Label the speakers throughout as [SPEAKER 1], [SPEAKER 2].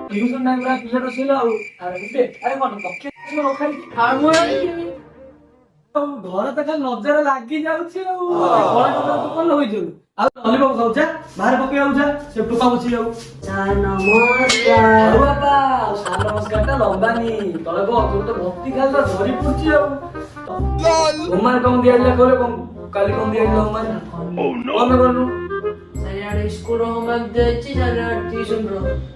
[SPEAKER 1] Tuition time ରେ ପିଲା ରସିଲା ଆଉ ଆରେ କଣ ପକ୍ଷେ ରଖାଇ ହାରମୋନିୟମ ଘର ତ ଖାଲି ନଜର ଲାଗି ଯାଉଛି ଆଉ କଳା କଥା ତୁ କଣ ଲଗେଇଛୁ ଆଉ ଲଲିପପ ଖାଉଛା ବାହାରେ ପକେଇ ଯାଉଛା ସେ ଟୋକା ବସି ଯାଉ
[SPEAKER 2] ସାର୍ ନମସ୍କାର।
[SPEAKER 1] ଆଉ ବାପା ସାର୍ ନମସ୍କାର ଟା ଲମ୍ବାନି ତଳେ ତୋ ତ ଭକ୍ତି ଖାଲି ତ ଧରି ପଡୁଛି ଆଉ ହୋମୱାର୍କ କଣ ଦିଆଯାଇଥିଲା କହିଲେ କଣ କାଲି କଣ ଦିଆଯାଇଥିଲା ହୋମୱାର୍କ କଣ କଲୁ
[SPEAKER 2] ସାର୍ ଇଆଡେ ସ୍କୁଲ ହୋମୱାର୍କ ଦିଆଯାଇଛି ସାର୍ ଟ୍ୟୁସନ ର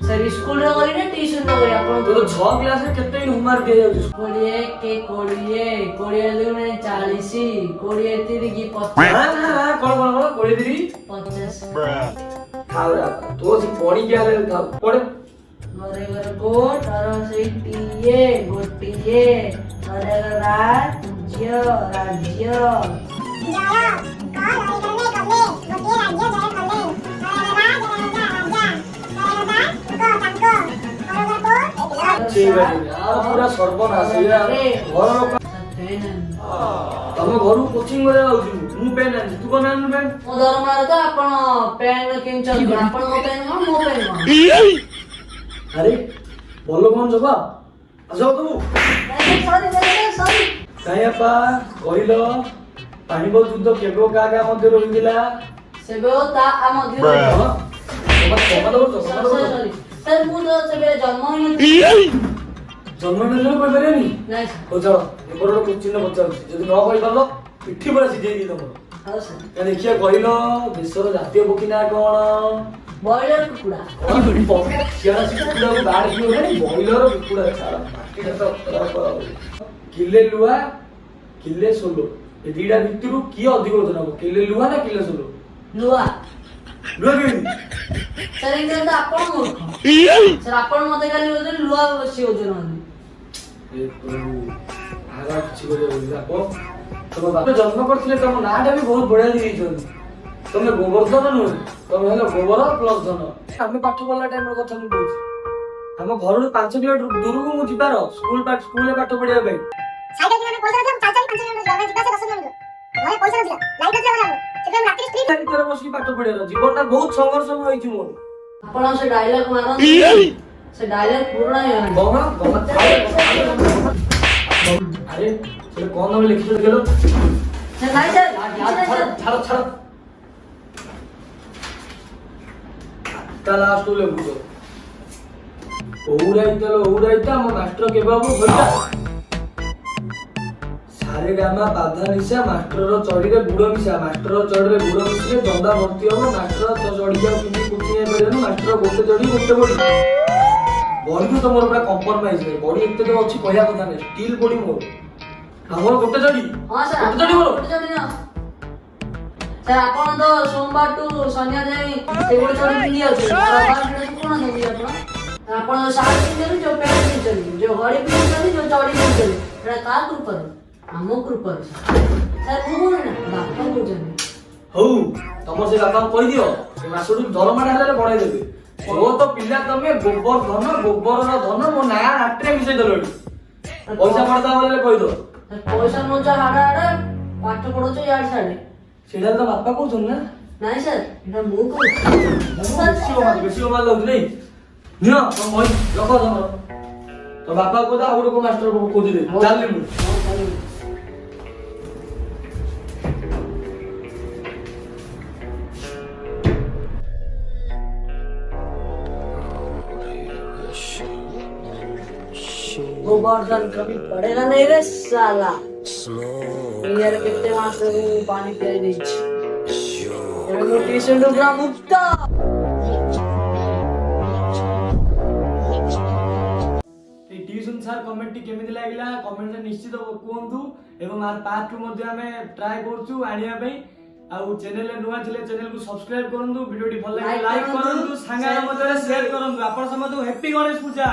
[SPEAKER 2] ସାର୍ ସ୍କୁଲ ର କରି ନା ଟ୍ୟୁସନ ର କରି ଆପଣ
[SPEAKER 1] ତୋ 6 କ୍ଲାସ ରେ କେତେ ହୋମୱାର୍କ ଦିଆଯାଉଛି
[SPEAKER 2] 20 କେ 20 20 ଦୁଗୁଣେ 40 20 ତିରିକି 50
[SPEAKER 1] କଣ 20 ଦିରି
[SPEAKER 2] 50
[SPEAKER 1] ଖାଉ ତୋ ସେ ପଢିକି ଆଲେ ଖାଉ ପଢେ
[SPEAKER 2] ଘରେ ଘରେ ଗୋଟର ସେଇଟିଏ ଗୋଟିଏ ଘରେ ରାଜ୍ୟ ରାଜ୍ୟ
[SPEAKER 1] ପୁରା ସର୍ବନାଶ ତମ ଘରକୁ କୋଚିଂ କରିବା ଯାଉଛୁ ମୁଁ ପେନ୍ ଆଣିଛି ତୁ କଣ ଆଣିଲୁ ପେନ୍
[SPEAKER 2] ମୋ ଦରମାରେ ତ ଆପଣ ପେନ୍ କିଣୁଛନ୍ତି ଆପଣଙ୍କ ପେନ୍ କଣ ମୋ ପେନ୍ କଣ
[SPEAKER 1] ଆରେ ଭଲ କଣ ଜବାବ ଆସ ତୁ କାଇଁ ଆପା କହିଲ ପାଣିବ ଯୁଦ୍ଧ କେବେ କାହା କାହା ମଧ୍ୟରେ ହୋଇଥିଲା
[SPEAKER 2] ସେବେ ତା ଆମ ସାର୍ ମୁଁ ତ ସେବେ ଜନ୍ମ ହେଇନଥିଲି
[SPEAKER 1] ଜନ୍ମ ନେଲେ କହିପାରିବେନି ହଉ ଚାଲ ଏପଟେ ଗୋଟେ କୋଚିନ୍ ପଚାରୁଛି ଯଦି ନ କହିପାରିଲ ପିଠି ପୁରା ସିଝେଇ ଦିଏ ତମର ଦେଖିବା କହିଲ ଦେଶର ଜାତୀୟ ପକ୍ଷୀ ନାଁ କଣ
[SPEAKER 2] ବଏଲର କୁକୁଡ଼ା
[SPEAKER 1] ବଇଲର କୁକୁଡ଼ା କିଲେ ଲୁହା କିଲେ ସୋଲୋ ଏ ଦିଟା ଭିତରୁ କିଏ ଅଧିକ ଓଜନ ହବ କିଲେ ଲୁହା ନା କିଲେ ସୋଲୋ
[SPEAKER 2] ଲୁହା
[SPEAKER 1] ଲୁହା କେମିତି
[SPEAKER 2] ସାର୍ ଏଇଟା ତ ଆପଣ ମୂର୍ଖ ସାର୍ ଆପଣ ମତେ ଖାଲି କହୁଛନ୍ତି ଲୁହା ବେଶୀ ଓଜନ ଅଛି
[SPEAKER 1] ତମ ବାପା ଜନ୍ମ କରିଥିଲେ ତମ ନାଁ ଟା ବି ବହୁତ ବଢିଆ ଦେଇଛନ୍ତି ତମେ ଗୋବର୍ଦ୍ଧନ ନୁହେଁ ତମେ ହେଲେ ଗୋବର ପ୍ଲସ ଧନ ଆମେ ପାଠ ପଢିଲା ଟାଇମର କଥା ମୁଁ କହୁଛି ଆମ ଘରରୁ 5 କିଲୋମିଟର ଦୂରକୁ ମୁଁ ଯିବାର ସ୍କୁଲରେ ପାଠ ପଢିବା ପାଇଁ ବସିକି ପାଠ ପଢିବାର ଜୀବନଟା ବହୁତ ସଂଘର୍ଷ ହେଇଛି ମୋର
[SPEAKER 2] ଆପଣ ସେ ଡାଇଲଗ ମାରନ୍ତି ସେ ଡାଇଲଗ ପୁରୁଣା
[SPEAKER 1] ଆରେ ସେ କଣ ତମେ ଲେଖିଛ ଦେଖିଲ
[SPEAKER 2] ନାଇଁ ସାର୍
[SPEAKER 1] ଛାଡ ତା ଲାଷ୍ଟ ଲେଖୁଛ ଓଉରାଇତା ଆମ ମାଷ୍ଟର କେବେ ହବ ଘଇତା ସାରେ ଗାମା ପାଧା ନିଶା ମାଷ୍ଟରର ଚଢିରେ ଗୁଡ ମିଶା ମାଷ୍ଟର ଚଢିରେ ଗୁଡ ମିଶିଲେ ଦଣ୍ଡା ଭର୍ତ୍ତି ହବ ମାଷ୍ଟର ଚଢିକି ଆଉ କିଛି କୁଚି ନେଇପାରିବେନି ମାଷ୍ଟର ଗୋଟେ ଚଢି ଗୋଟେ ବଢି ବଢିକୁ ତମର ପୁରା କମ୍ପ୍ରମାଇଜ ନାହିଁ ବଢି ଏତେ ତ ଅଛି କହିବା କଥା ନାହିଁ ଷ୍ଟିଲ ବଢି ମୋର ଆମର ଗୋଟେ ଚଢି
[SPEAKER 2] ହଁ ସାର୍
[SPEAKER 1] ଗୋଟେ ଚଢି ମୋର
[SPEAKER 2] ଗୋଟେ ଚଢି ନା ସାର୍ ଆପଣ ତ ସୋମବାର ଟୁ ଶନିବାର ଯାଏଁ ସେ ଗୋଟେ ଚଢି ପିନ୍ଧି ଯାଉଛନ୍ତି କଣ ଦେବି ଆପଣ ସାର୍ଟ ପିନ୍ଧୁଛନ୍ତି ଯୋଉ ପ୍ୟାଣ୍ଟ ପିନ୍ଧୁଛନ୍ତି ଯୋଉ ଘଡ଼ି ପିନ୍ଧୁଛନ୍ତି ଯୋଉ ଚଢି ପିନ୍ଧୁଛନ୍ତି ଏଟା କାହା କୃପାରୁ ଆମ କୃପାରୁ ସାର୍ ମୁଁ କହୁନି ନା ବାପା କହୁଛନ୍ତି
[SPEAKER 1] ହଉ ତମର ସେ ବାପାଙ୍କୁ କହିଦିଅ ଏ ମାସଠୁ ଦରମାଟା ହେଲେ ବଢେଇ ଦେବେ ମୋ ତ ପିଲା ତମେ ଗୋବରର ଧନ ମୋ ନାଁ ନାଟରେ ମିଶେଇ ଦେଲ ପଇସା ପଡିଦା ବୋଲେ କହିଦବ
[SPEAKER 2] ପଇସା ନଉଛ ହାଡେ ପାଠ ପଢଉଛ ଇଆଡେ ସାଡେ
[SPEAKER 1] ସେଇଟା ତ ବାପା କହୁଛନ୍ତି ନା
[SPEAKER 2] ନାଇଁ ସାର୍ ଏଟା ମୁଁ କହୁଛି
[SPEAKER 1] ବେଶୀ ମାଲ ଦଉଛି ନାଇଁ ନିଅ ତମ ରଖ ତମର ତ ବାପା କହୁଛ ଆଉ ଗୋଟେ କୋଉ ମାଷ୍ଟର କହୁଛି ଚାଲିଲି ମୁଁ
[SPEAKER 2] गोवर्धन कभी पड़ेगा नहीं रे साला यार कितने मास्टर को पानी पिलाई देछि एगो ट्यूशन डुबरा मुक्त
[SPEAKER 1] এই টিউশন স্যার কমেন্টটি কেমিতি লাগিলা কমেন্টে নিশ্চিত কুহতু এবং আর পার্ট 2 মধ্যে আমি ট্রাই করছু আনিয়া ପାଇଁ ଆଉ ଚ୍ୟାନେଲରେ ନୂଆ ଥିଲେ ଚ୍ୟାନେଲକୁ ସବସ୍କ୍ରାଇବ କରନ୍ତୁ ଭିଡିଓଟି ଭଲ ଲାଗିଲେ ଲାଇକ୍ କରନ୍ତୁ ସାଙ୍ଗମାନଙ୍କ ମଧ୍ୟରେ ସେୟାର କରନ୍ତୁ ଆପଣ ସମସ୍ତଙ୍କୁ ହ୍ୟାପି ଗଣେଶ ପୂଜା।